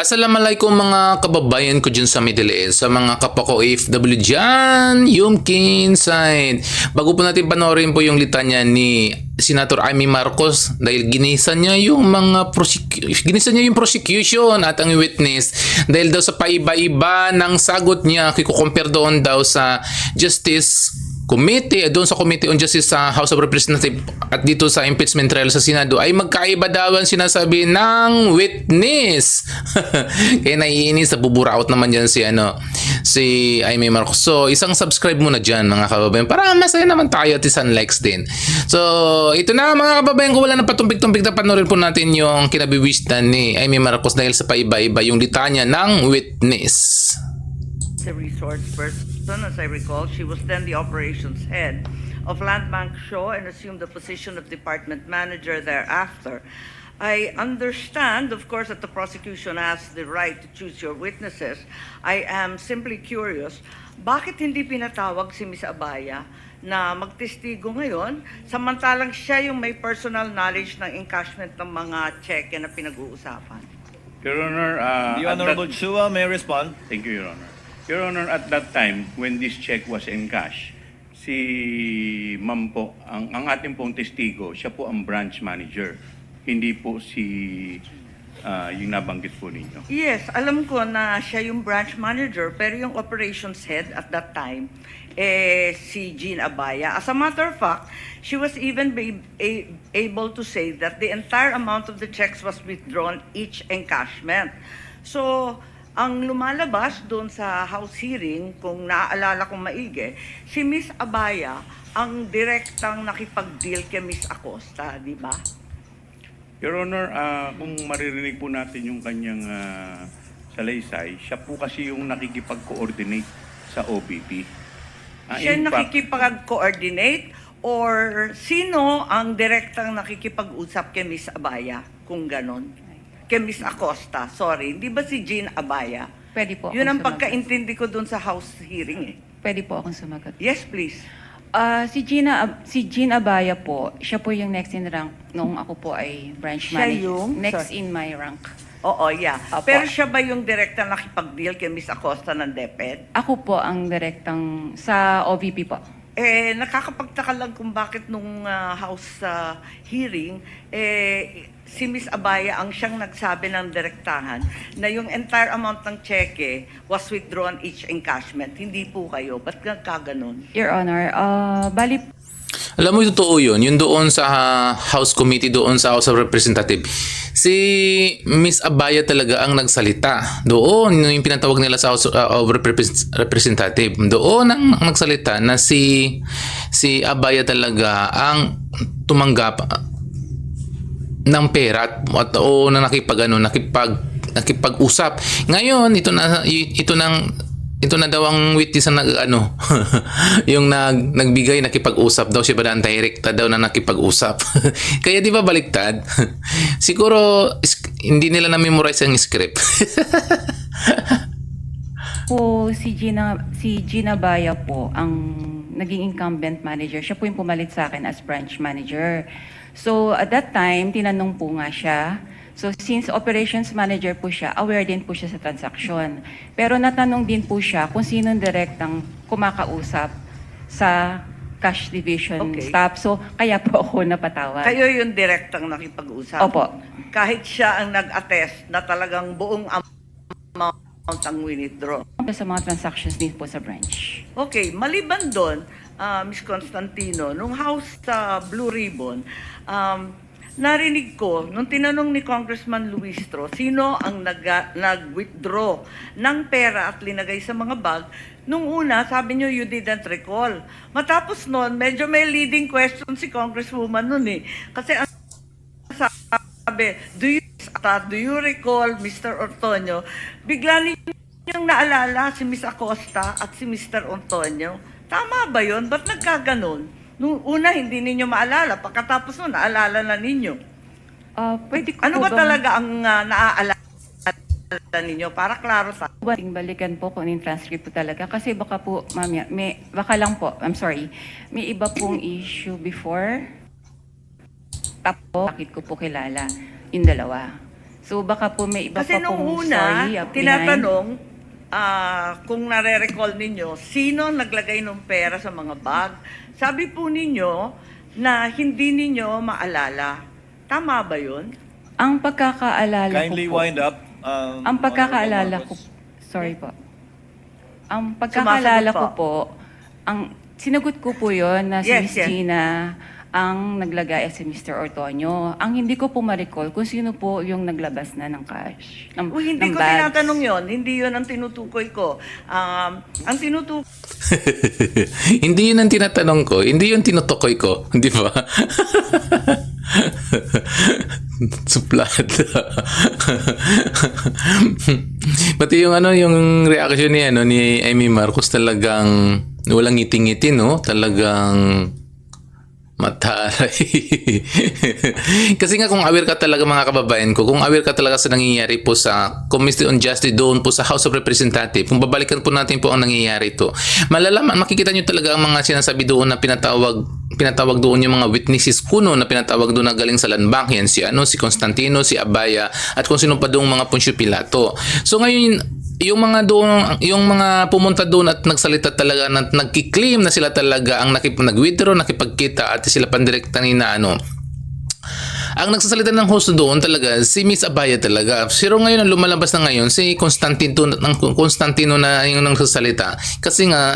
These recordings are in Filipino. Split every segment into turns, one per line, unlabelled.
Assalamualaikum mga kababayan ko dyan sa Middle East, sa mga kapwa ko OFW dyan, Yumkin side. Bago po natin panoorin po yung litanya ni Senator Amy Marcos dahil ginisa niya yung prosecution at ang witness dahil daw sa paiba-iba ng sagot niya, kiko-compare doon daw sa Justice Committee, doon sa Committee on Justice sa House of Representatives at dito sa impeachment trial sa Senado ay magkaiba daw ang sinasabi ng witness. Kaya naiinis, buburaot naman dyan si Amy Marcos. So, isang subscribe muna dyan mga kababayan para masaya naman tayo at isang likes din. So, ito na mga kababayan ko, wala na patumpik-tumpik na panoorin po natin yung kinabiwistan ni Amy Marcos dahil sa paiba-iba yung litanya ng witness.
The resource person, as I recall, she was then the operations head of Landbank Shaw and assumed the position of department manager thereafter. I understand, of course, that the prosecution has the right to choose your witnesses. I am simply curious, bakit hindi pinatawag si Ms. Abaya na magtestigo ngayon, samantalang siya yung may personal knowledge ng encashment ng mga cheque na pinag-uusapan?
Your Honor,
The Honorable Chua may respond.
Thank you, Your Honor. Your Honor, at that time, when this check was in cash, si Ma'am po, ang ating pong testigo, siya po ang branch manager. Hindi po yung nabanggit po ninyo.
Yes, alam ko na siya yung branch manager, pero yung operations head at that time, si Jean Abaya. As a matter of fact, she was even able to say that the entire amount of the checks was withdrawn each encashment. So, ang lumalabas doon sa House hearing, kung naaalala kong maigi, si Miss Abaya ang direktang nakipag-deal kay Miss Acosta, di ba?
Your Honor, kung maririnig po natin yung kanyang salaysay, siya po kasi yung nakikipag-coordinate sa OBP.
Siya nakikipag-coordinate or sino ang direktang nakikipag-usap kay Miss Abaya, kung ganon? Kay Miss Acosta, sorry. Di ba si Jean Abaya?
Pwede po
Yun ang
akong sumagot.
pagkaintindi ko doon sa House hearing eh.
Pwede po akong sumagot.
Yes, please.
Si Jean Abaya po, siya po yung next in rank nung ako po ay branch
Siya
manager.
yung?
Next
Sorry.
in my rank.
Oo, yeah.
Apo.
Pero siya ba yung direktang nakipag-deal kay Miss Acosta ng DepEd?
Ako po ang direktang sa OVP po.
Nakakapagtaka lang kung bakit nung House hearing, si Miss Abaya ang siyang nagsabi ng direktahan na yung entire amount ng cheque was withdrawn each encashment. Hindi po kayo. Ba't kaganon?
Your Honor, bali
Alam mo, totoo yun. Yun doon sa House Committee, doon sa House of Representatives. Si Miss Abaya talaga ang nagsalita. Doon, yung pinatawag nila sa House of Representatives. Doon ang nagsalita na si Abaya talaga ang tumanggap ng pera o na nakipag-usap. Ngayon, ito na daw ang witness na yung nagbigay, nakipag-usap daw siya ba na direkta daw na nakipag-usap. Kaya di ba baliktad? Siguro hindi nila na-memorize ang script.
po si Jean Abaya po ang naging incumbent manager. Siya po yung pumalit sa akin as branch manager. So at that time, tinanong po nga siya. So since operations manager po siya, aware din po siya sa transaction. Pero natanong din po siya kung sinong direktang kumakausap sa cash division
Okay.
staff. So kaya po ako napatawag.
Kayo yung direktang nakipag-usap?
Opo.
Kahit siya ang nag-attest na talagang buong amount ang withdraw.
Sa mga transactions din po sa branch.
Okay, maliban doon, Ms. Constantino, nung House Blue Ribbon, narinig ko, nung tinanong ni Congressman Luistro, sino ang nag-withdraw ng pera at linagay sa mga bag, nung una, sabi niyo, you didn't recall. Matapos noon, medyo may leading question si Congresswoman noon eh. Kasi ang sabi, do you recall, Mr. Ortonio? Bigla ninyong naalala si Ms. Acosta at si Mr. Ortonio. Tama ba yun? Ba't nagkaganon? Nung una, hindi ninyo maalala. Pagkatapos nun, naalala na ninyo.
Pwede ko
Ano
po
ba talaga ang naaalala ninyo? Para klaro sa...
balikan po kung yung transcript po talaga. Kasi baka po, mamaya, baka lang po, I'm sorry, may iba pong issue before. Tapos, bakit ko po kilala yung dalawa. So baka po may iba
Kasi
pa
nung
pong
una,
story behind.
tinatanong, kung nare-recall ninyo, sino naglagay ng pera sa mga bag? Sabi po ninyo na hindi ninyo maalala. Tama ba yun?
Ang pagkakaalala
Kindly
ko po,
wind up.
ang pagkakaalala ko, sorry po. Ang pagkakaalala
Sumasagot
ko
po.
ang sinagot ko po yon na si
Yes,
Miss
yes.
Gina ang naglagay at si Mr. Ortonio. Ang hindi ko po ma-recall kung sino po yung naglabas na ng cash, ng,
Uy, hindi
ng
ko
bags.
tinatanong yon. Hindi yon ang tinutukoy ko. Ang tinutukoy
Hindi yun ang tinatanong ko. Hindi yun tinutukoy ko. Di ba? Suplada. Pati yung yung reaction ni Amy Marcos talagang walang ngiti-ngiti, no? Talagang mataray. Kasi nga kung aware ka talaga mga kababayan ko, kung aware ka talaga sa nangyayari po sa Committee on Justice doon po sa House of Representatives, kung babalikan po natin po ang nangyayari ito, malalaman, makikita nyo talaga ang mga sinasabi doon na pinatawag doon yung mga witnesses kuno na pinatawag doon na galing sa Land Bank, yan si Constantino, si Abaya, at kung sino pa doon mga Poncio Pilato. So ngayon, yung mga pumunta doon at nagsalita talaga na nagki-claim na sila talaga ang nag-withdraw, nakipagkita at sila pandirekta ni na ang nagsasalita ng host doon talaga si Miss Abaya talaga. Pero ngayon ang lumalabas na ngayon si Constantino na yung nagsasalita. Kasi nga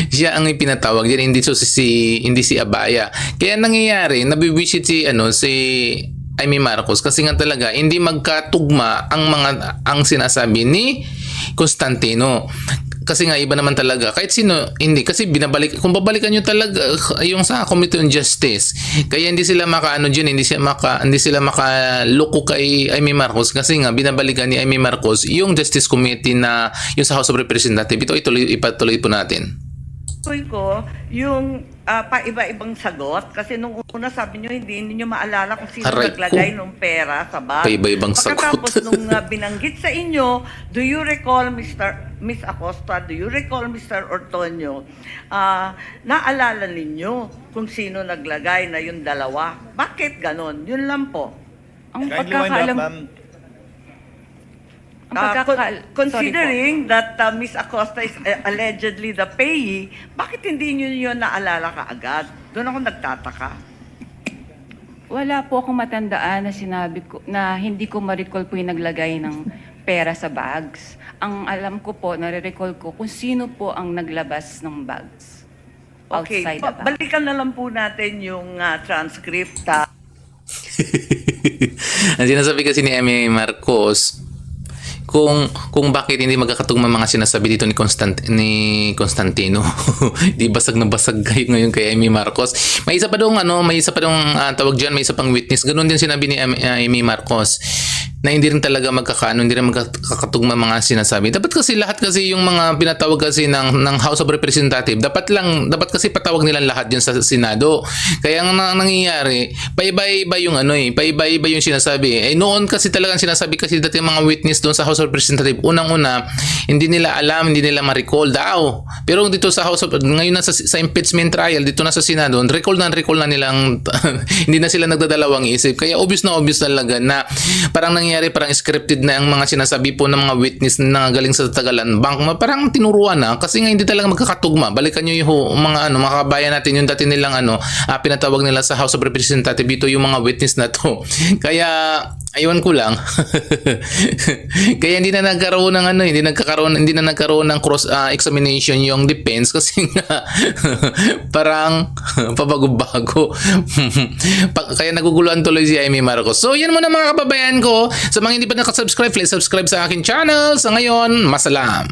siya ang ipinatawag diyan, hindi si Abaya. Kaya nangyayari nabibisit si Amy Marcos kasi nga talaga hindi magkatugma ang sinasabi ni Constantino. Kasi nga iba naman talaga kahit sino, hindi kasi kung babalikan nyo talaga yung sa Committee on Justice, kaya hindi sila hindi sila makaloko kay Amy Marcos kasi nga binabalikan ni Amy Marcos yung Justice Committee na yung sa House of Representatives. Ipatuloy po natin.
ko yung paiba-ibang sagot. Kasi nung una sabi nyo, hindi ninyo maalala kung sino
Aray
naglagay
ko.
ng pera sa bag.
Paiba-ibang sagot.
Pagkatapos nung binanggit sa inyo, do you recall Miss Acosta, do you recall Mr. Ortonio, naalala ninyo kung sino naglagay na yung dalawa? Bakit ganon? Yun lang po.
Ang
Kindly wind up,
pagkakaalam,
ma'am.
Considering that Miss Acosta is allegedly the payee, bakit hindi nyo yun naalala kaagad? Doon ako nagtataka.
wala po akong matandaan na sinabi ko na hindi ko ma-recall po yung naglagay ng pera sa bags. Ang alam ko po, nare-recall ko kung sino po ang naglabas ng bags.
Okay,
Outside the bag.
balikan na lang po natin yung transcript.
Ang sinasabi kasi ni Amy Marcos kung bakit hindi magkakatugma mga sinasabi dito ni Constantino. Di basag na basag kayo ngayon kay Amy Marcos. May isa pa dong tawag diyan, may isa pang witness. Ganoon din sinabi ni Amy Marcos na hindi rin talaga hindi rin magkakatugma mga sinasabi. Dapat kasi lahat kasi yung mga pinatawag kasi ng House of Representatives, dapat kasi patawag nilang lahat diyan sa Senado. Kaya ang nangyayari, paiba-iba yung paiba-iba yung sinasabi. Noon kasi talagang sinasabi kasi dati mga witness doon sa House of Representatives, unang-una, hindi nila alam, hindi nila ma-recall daw. Pero dito sa House of, ngayon na sa impeachment trial, dito na sa Senado, recall na nilang, hindi na sila nagdadalawang isip. Kaya obvious talaga na parang parang scripted na ang mga sinasabi po ng mga witness na galing sa Tagalan Bank. Parang tinuruan na kasi nga hindi talaga magkakatugma. Balikan nyo yung mga kabayan natin, yung dati nilang pinatawag nila sa House of Representatives, dito yung mga witness na to. Kaya aywan ko lang. Kaya hindi na nagkaroon ng cross examination yung defense kasi nga parang pabago-bago. Kaya naguguluhan tuloy si Amy Marcos. So yan muna mga kababayan ko. Sa mga hindi pa nakasubscribe, please subscribe sa akin channel. Sa ngayon, masalam.